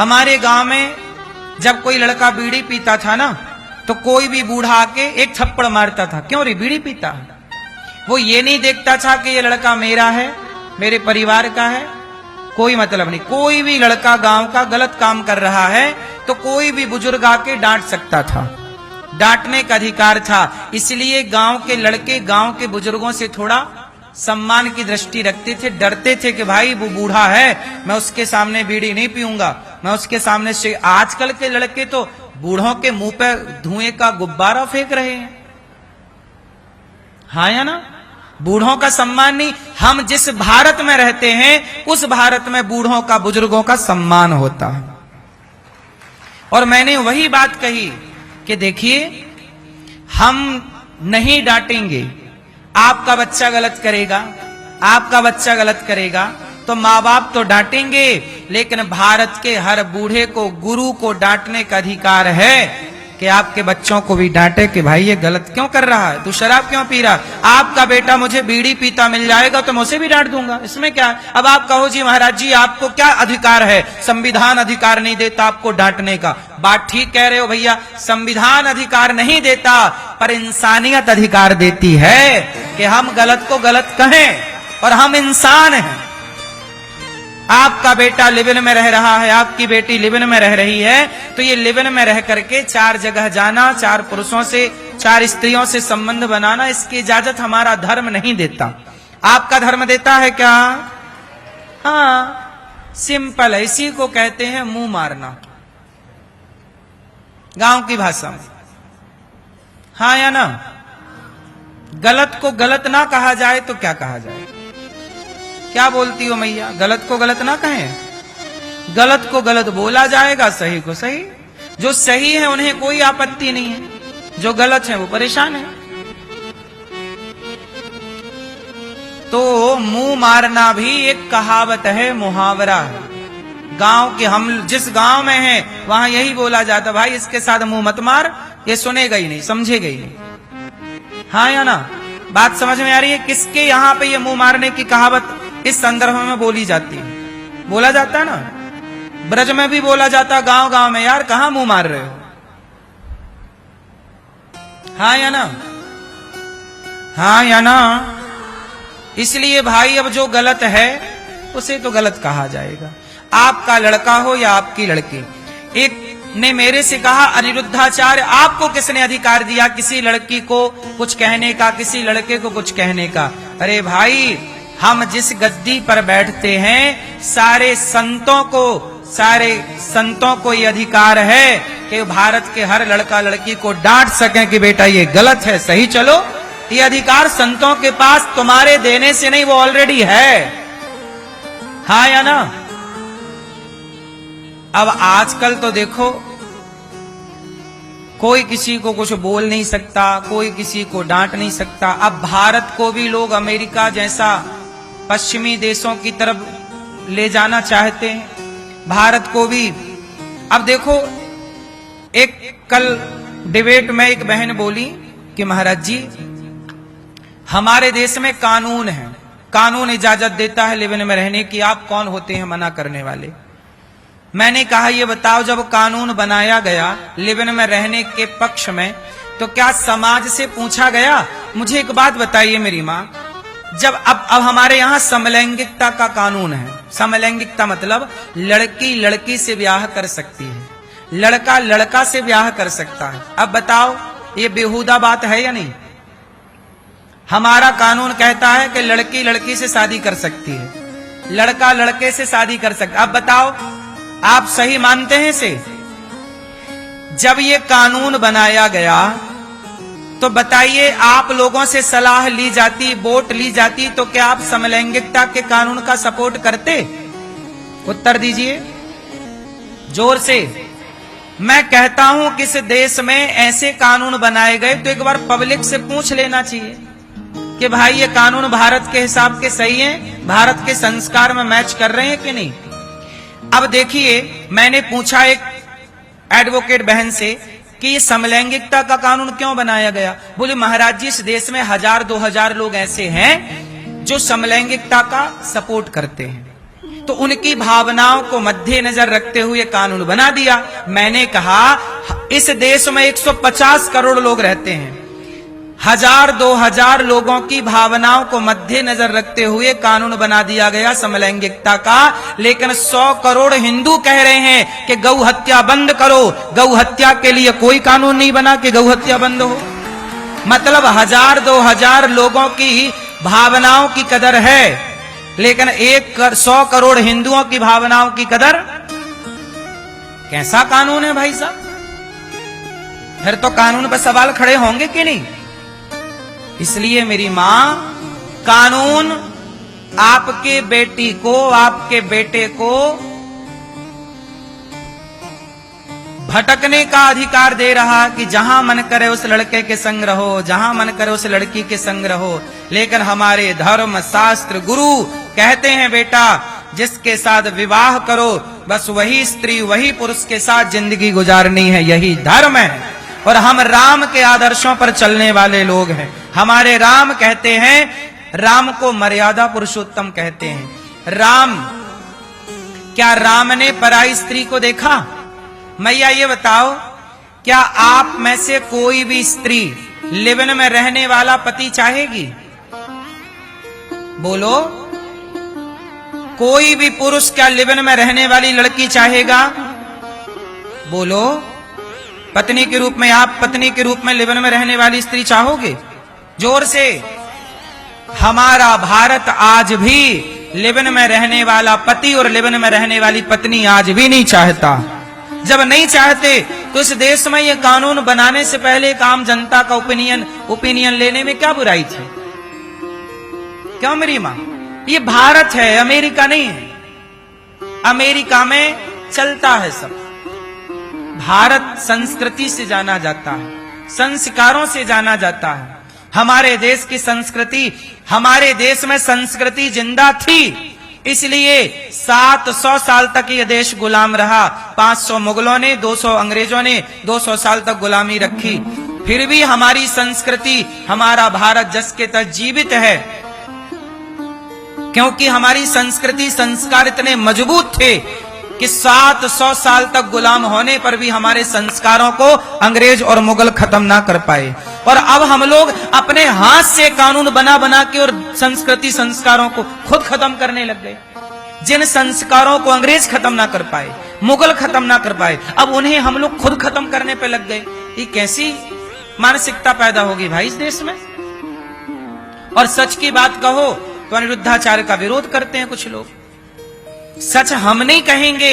हमारे गांव में जब कोई लड़का बीड़ी पीता था ना, तो कोई भी बूढ़ा आके एक थप्पड़ मारता था। क्यों रे, बीड़ी पीता है। वो ये नहीं देखता था कि ये लड़का मेरा है, मेरे परिवार का है, कोई मतलब नहीं। कोई भी लड़का गांव का गलत काम कर रहा है तो कोई भी बुजुर्ग आके डांट सकता था, डांटने का अधिकार था। इसलिए गांव के लड़के गांव के बुजुर्गों से थोड़ा सम्मान की दृष्टि रखते थे, डरते थे कि भाई वो बूढ़ा है, मैं उसके सामने बीड़ी नहीं पीऊंगा, मैं उसके सामने से। आजकल के लड़के तो बूढ़ों के मुंह पे धुएं का गुब्बारा फेंक रहे हैं, हाँ या ना। बूढ़ों का सम्मान नहीं। हम जिस भारत में रहते हैं उस भारत में बूढ़ों का, बुजुर्गों का सम्मान होता है। और मैंने वही बात कही कि देखिए, हम नहीं डांटेंगे। आपका बच्चा गलत करेगा, आपका बच्चा गलत करेगा तो माँ बाप तो डांटेंगे, लेकिन भारत के हर बूढ़े को, गुरु को डांटने का अधिकार है कि आपके बच्चों को भी डांटे कि भाई ये गलत क्यों कर रहा है, तू शराब क्यों पी रहा है। आपका बेटा मुझे बीड़ी पीता मिल जाएगा तो मैं उसे भी डांट दूंगा, इसमें क्या है। अब आप कहो जी महाराज जी आपको क्या अधिकार है, संविधान अधिकार नहीं देता आपको डांटने का। बात ठीक कह रहे हो भैया, संविधान अधिकार नहीं देता, पर इंसानियत अधिकार देती है कि हम गलत को गलत कहें, और हम इंसान हैं। आपका बेटा लिव-इन में रह रहा है, आपकी बेटी लिव-इन में रह रही है, तो ये लिव-इन में रह करके 4 जगह जाना, 4 पुरुषों से, 4 स्त्रियों से संबंध बनाना, इसकी इजाजत हमारा धर्म नहीं देता। आपका धर्म देता है क्या? हाँ, सिंपल है। इसी को कहते हैं मुंह मारना, गांव की भाषा में, हाँ या ना। गलत को गलत ना कहा जाए तो क्या कहा जाए? क्या बोलती हो मैया, गलत को गलत ना कहें, गलत को गलत बोला जाएगा, सही को सही। जो सही है उन्हें कोई आपत्ति नहीं है, जो गलत है वो परेशान है। तो मुंह मारना भी एक कहावत है, मुहावरा है। गांव के, हम जिस गांव में हैं वहां यही बोला जाता, भाई इसके साथ मुंह मत मार, ये सुनेगा ही नहीं, समझेगा ही नहीं, हाँ या ना। बात समझ में आ रही है? किसके यहां पे ये मुंह मारने की कहावत इस संदर्भ में बोली जाती है? बोला जाता है ना, ब्रज में भी बोला जाता, गांव गांव में। यार कहां मुंह मार रहे हो, हाँ या ना, हाँ या ना। इसलिए भाई अब जो गलत है उसे तो गलत कहा जाएगा। आपका लड़का हो या आपकी लड़की। एक ने मेरे से कहा, अनिरुद्धाचार्य आपको किसने अधिकार दिया किसी लड़की को कुछ कहने का, किसी लड़के को कुछ कहने का? अरे भाई, हम जिस गद्दी पर बैठते हैं सारे संतों को ये अधिकार है कि भारत के हर लड़का लड़की को डांट सकें कि बेटा ये गलत है, सही चलो। ये अधिकार संतों के पास तुम्हारे देने से नहीं, वो ऑलरेडी है, हाँ या ना। अब आजकल तो देखो, कोई किसी को कुछ बोल नहीं सकता, कोई किसी को डांट नहीं सकता। अब भारत को भी लोग अमेरिका जैसा पश्चिमी देशों की तरफ ले जाना चाहते हैं, भारत को भी। अब देखो, एक कल डिबेट में एक बहन बोली कि महाराज जी हमारे देश में कानून है, कानून इजाजत देता है लिव-इन में रहने की, आप कौन होते हैं मना करने वाले? मैंने कहा ये बताओ, जब कानून बनाया गया लिव-इन में रहने के पक्ष में, तो क्या समाज से पूछा गया? मुझे एक बात बताइए मेरी माँ, जब अब हमारे यहाँ समलैंगिकता का कानून है, समलैंगिकता मतलब लड़की लड़की से ब्याह कर सकती है, लड़का लड़का से ब्याह कर सकता है। अब बताओ ये बेहुदा बात है या नहीं? हमारा कानून कहता है कि लड़की लड़की से शादी कर सकती है, लड़का लड़के से शादी कर सकता। अब बताओ आप सही मानते हैं इसे? जब ये कानून बनाया गया तो बताइए, आप लोगों से सलाह ली जाती, वोट ली जाती, तो क्या आप समलैंगिकता के कानून का सपोर्ट करते? उत्तर दीजिए जोर से। मैं कहता हूं कि इस देश में ऐसे कानून बनाए गए तो एक बार पब्लिक से पूछ लेना चाहिए कि भाई ये कानून भारत के हिसाब के सही है, भारत के संस्कार में मैच कर रहे हैं कि नहीं। अब देखिए, मैंने पूछा एक एडवोकेट बहन से कि ये समलैंगिकता का कानून क्यों बनाया गया? बोले महाराज जी इस देश में 1000-2000 लोग ऐसे हैं जो समलैंगिकता का सपोर्ट करते हैं, तो उनकी भावनाओं को मद्देनजर रखते हुए कानून बना दिया। मैंने कहा इस देश में 150 करोड़ लोग रहते हैं, 1000-2000 लोगों की भावनाओं को मद्देनजर रखते हुए कानून बना दिया गया समलैंगिकता का, लेकिन 100 करोड़ हिंदू कह रहे हैं कि गौ हत्या बंद करो। गौ हत्या के लिए कोई कानून नहीं बना कि गौ हत्या बंद हो। मतलब 1000-2000 लोगों की भावनाओं की कदर है, लेकिन 100 करोड़ हिंदुओं की भावनाओं की कदर। कैसा कानून है भाई साहब? फिर तो कानून पर सवाल खड़े होंगे कि नहीं? इसलिए मेरी मां, कानून आपके बेटी को, आपके बेटे को भटकने का अधिकार दे रहा कि जहां मन करे उस लड़के के संग रहो, जहां मन करे उस लड़की के संग रहो। लेकिन हमारे धर्म शास्त्र गुरु कहते हैं बेटा जिसके साथ विवाह करो बस वही स्त्री वही पुरुष के साथ जिंदगी गुजारनी है, यही धर्म है। और हम राम के आदर्शों पर चलने वाले लोग हैं। हमारे राम कहते हैं, राम को मर्यादा पुरुषोत्तम कहते हैं। राम, क्या राम ने पराई स्त्री को देखा? मैया ये बताओ, क्या आप में से कोई भी स्त्री लिव इन में रहने वाला पति चाहेगी? बोलो, कोई भी पुरुष क्या लिव इन में रहने वाली लड़की चाहेगा? बोलो, पत्नी के रूप में, आप पत्नी के रूप में लिव इन में रहने वाली स्त्री चाहोगे? जोर से। हमारा भारत आज भी लिव इन में रहने वाला पति और लिव इन में रहने वाली पत्नी आज भी नहीं चाहता। जब नहीं चाहते तो इस देश में ये कानून बनाने से पहले एक आम जनता का ओपिनियन लेने में क्या बुराई थी? क्यों मेरी मां? ये भारत है, अमेरिका नहीं है। अमेरिका में चलता है सब। भारत संस्कृति से जाना जाता है, संस्कारों से जाना जाता है। हमारे देश की संस्कृति, हमारे देश में संस्कृति जिंदा थी, इसलिए 700 साल तक ये देश गुलाम रहा। 500 मुगलों ने, 200 अंग्रेजों ने 200 साल तक गुलामी रखी। फिर भी हमारी संस्कृति, हमारा भारत जस के तस जीवित है, क्योंकि हमारी संस्कृति संस्कार इतने मजबूत थे कि 700 साल तक गुलाम होने पर भी हमारे संस्कारों को अंग्रेज और मुगल खत्म ना कर पाए। और अब हम लोग अपने हाथ से कानून बना बना के और संस्कृति संस्कारों को खुद खत्म करने लग गए। जिन संस्कारों को अंग्रेज खत्म ना कर पाए, मुगल खत्म ना कर पाए, अब उन्हें हम लोग खुद खत्म करने पे लग गए। ये कैसी मानसिकता पैदा होगी भाई इस देश में? और सच की बात कहो तो अनिरुद्धाचार्य का विरोध करते हैं कुछ लोग। सच हम नहीं कहेंगे,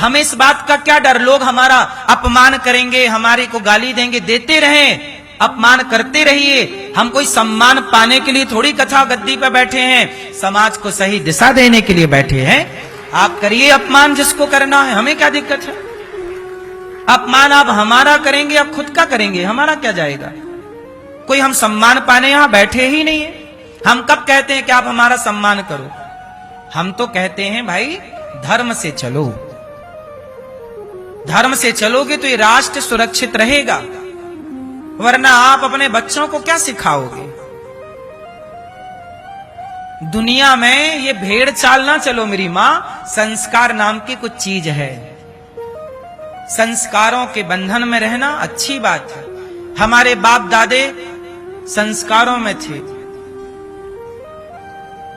हमें इस बात का क्या डर? लोग हमारा अपमान करेंगे, हमारे को गाली देंगे, देते रहें, अपमान करते रहिए। हम कोई सम्मान पाने के लिए थोड़ी कथा गद्दी पे बैठे हैं, समाज को सही दिशा देने के लिए बैठे हैं। आप करिए अपमान जिसको करना है, हमें क्या दिक्कत है? अपमान आप हमारा करेंगे, आप खुद का करेंगे, हमारा क्या जाएगा? कोई हम सम्मान पाने यहां बैठे ही नहीं है। हम कब कहते हैं कि आप हमारा सम्मान करो? हम तो कहते हैं भाई धर्म से चलो, धर्म से चलोगे तो ये राष्ट्र सुरक्षित रहेगा, वरना आप अपने बच्चों को क्या सिखाओगे? दुनिया में ये भेड़ चाल ना चलो मेरी मां। संस्कार नाम की कुछ चीज है, संस्कारों के बंधन में रहना अच्छी बात है। हमारे बाप दादे संस्कारों में थे।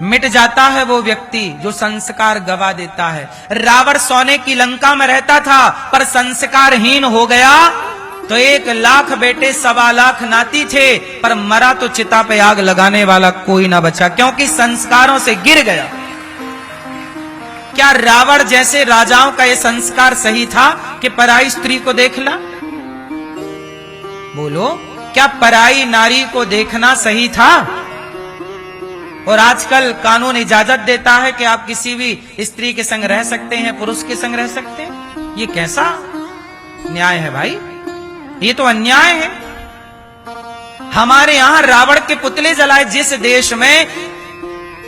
मिट जाता है वो व्यक्ति जो संस्कार गवा देता है। रावण सोने की लंका में रहता था पर संस्कारहीन हो गया तो 1 लाख बेटे 1.25 लाख नाती थे, पर मरा तो चिता पे आग लगाने वाला कोई ना बचा, क्योंकि संस्कारों से गिर गया। क्या रावण जैसे राजाओं का ये संस्कार सही था कि पराई स्त्री को देखना? बोलो, क्या पराई नारी को देखना सही था? और आजकल कानून इजाजत देता है कि आप किसी भी स्त्री के संग रह सकते हैं, पुरुष के संग रह सकते हैं। ये कैसा न्याय है भाई? ये तो अन्याय है। हमारे यहां रावण के पुतले जलाए, जिस देश में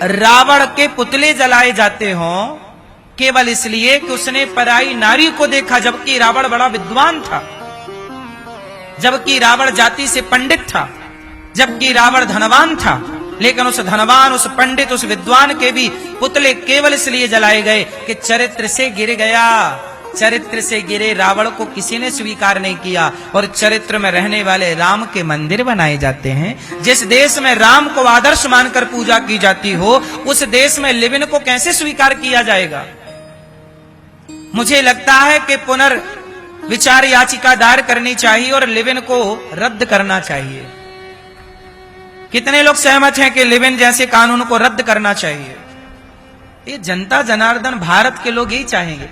रावण के पुतले जलाए जाते हों केवल इसलिए कि उसने पराई नारी को देखा, जबकि रावण बड़ा विद्वान था, जबकि रावण जाति से पंडित था, जबकि रावण धनवान था, लेकिन उस धनवान, उस पंडित, उस विद्वान के भी पुतले केवल इसलिए जलाए गए कि चरित्र से गिर गया। चरित्र से गिरे रावण को किसी ने स्वीकार नहीं किया। और चरित्र में रहने वाले राम के मंदिर बनाए जाते हैं। जिस देश में राम को आदर्श मानकर पूजा की जाती हो, उस देश में लिविन को कैसे स्वीकार किया जाएगा? मुझे लगता है कि पुनर्विचार याचिका दायर करनी चाहिए और लिविन को रद्द करना चाहिए। कितने लोग सहमत हैं कि लिविन जैसे कानून को रद्द करना चाहिए? ये जनता जनार्दन भारत के लोग यही चाहेंगे।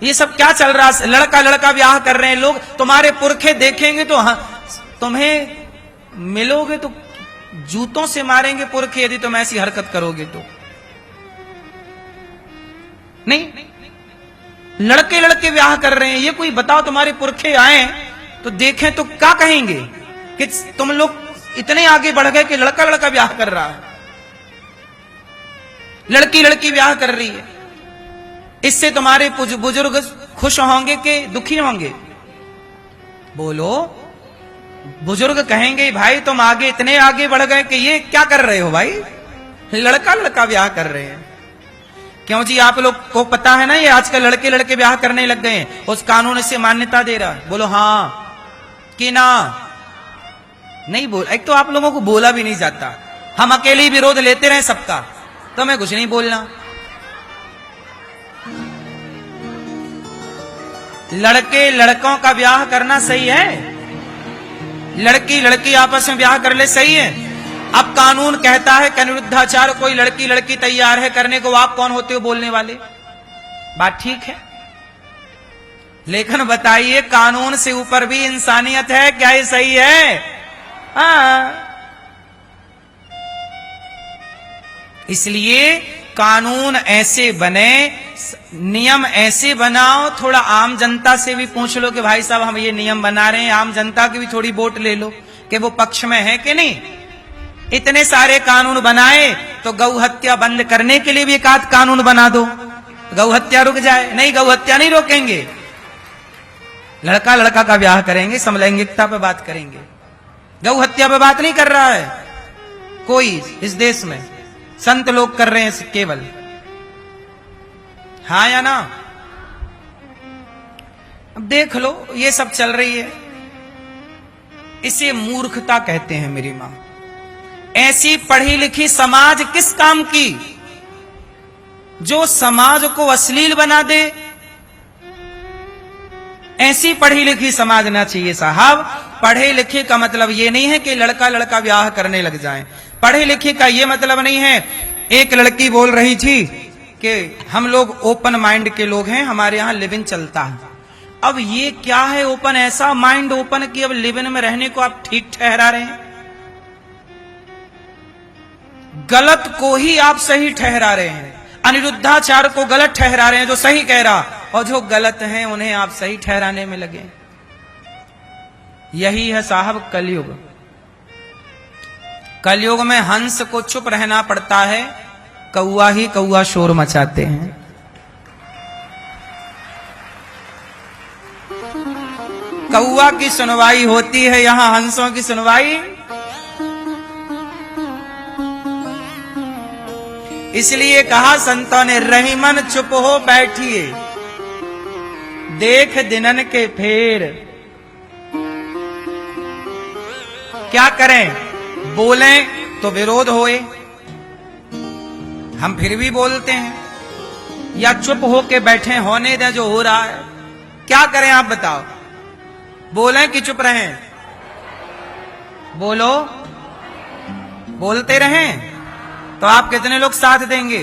ये सब क्या चल रहा है? लड़का लड़का ब्याह कर रहे हैं लोग। तुम्हारे पुरखे देखेंगे तो तुम्हें मिलोगे तो जूतों से मारेंगे पुरखे, यदि तुम ऐसी हरकत करोगे तो। नहीं, लड़के लड़के ब्याह कर रहे हैं। ये कोई बताओ, तुम्हारे पुरखे आए तो देखें तो क्या कहेंगे कि तुम लोग इतने आगे बढ़ गए कि लड़का लड़का ब्याह कर रहा है, लड़की लड़की ब्याह कर रही है। इससे तुम्हारे बुजुर्ग खुश होंगे कि दुखी होंगे? बोलो। बुजुर्ग कहेंगे भाई तुम आगे इतने आगे बढ़ गए कि ये क्या कर रहे हो भाई, लड़का लड़का ब्याह कर रहे हैं। क्यों जी? आप लोग को पता है ना, ये आजकल लड़के लड़के ब्याह करने लग गए हैं। उस कानून से मान्यता दे रहा है। बोलो हाँ कि ना? नहीं बोल। एक तो आप लोगों को बोला भी नहीं जाता। हम अकेले ही विरोध लेते रहे सबका, तो मैं कुछ नहीं बोलना। लड़के लड़कों का ब्याह करना सही है? लड़की लड़की आपस में ब्याह कर ले, सही है? अब कानून कहता है कि अनिरुद्धाचार कोई लड़की लड़की तैयार है करने को, आप कौन होते हो बोलने वाले? बात ठीक है, लेकिन बताइए कानून से ऊपर भी इंसानियत है क्या? ये सही है? हाँ। इसलिए कानून ऐसे बने, नियम ऐसे बनाओ, थोड़ा आम जनता से भी पूछ लो कि भाई साहब हम ये नियम बना रहे हैं, आम जनता की भी थोड़ी वोट ले लो कि वो पक्ष में है कि नहीं। इतने सारे कानून बनाए तो गौ हत्या बंद करने के लिए भी एक आध कानून बना दो, गौ हत्या रुक जाए। नहीं, गौ हत्या नहीं रोकेंगे, लड़का लड़का का ब्याह करेंगे, समलैंगिकता पे बात करेंगे। गौ हत्या पे बात नहीं कर रहा है कोई इस देश में, संत लोग कर रहे हैं केवल। हाँ या ना? अब देख लो ये सब चल रही है, इसे मूर्खता कहते हैं मेरी मां। ऐसी पढ़ी लिखी समाज किस काम की जो समाज को अश्लील बना दे? ऐसी पढ़ी लिखी समाज ना चाहिए साहब। पढ़े लिखे का मतलब ये नहीं है कि लड़का लड़का ब्याह करने लग जाएं। पढ़े लिखे का ये मतलब नहीं है। एक लड़की बोल रही थी कि हम लोग ओपन माइंड के लोग हैं, हमारे यहां लिविंग चलता है। अब ये क्या है ओपन? ऐसा माइंड ओपन कि अब लिविंग में रहने को आप ठीक ठहरा रहे हैं, गलत को ही आप सही ठहरा रहे हैं। अनिरुद्धाचार्य को गलत ठहरा रहे हैं जो सही कह रहा, और जो गलत हैं उन्हें आप सही ठहराने में लगे। यही है साहब कलयुग। कलयुग में हंस को चुप रहना पड़ता है, कौआ ही कौआ शोर मचाते हैं। कौआ की सुनवाई होती है, यहां हंसों की सुनवाई। इसलिए कहा संतों ने, रहीमन चुप हो बैठिए, देख दिनन के फेर। क्या करें? बोलें तो विरोध होए, हम फिर भी बोलते हैं, या चुप होके बैठे होने दें जो हो रहा है। क्या करें आप बताओ? बोलें कि चुप रहें? बोलो, बोलते रहें तो आप कितने लोग साथ देंगे?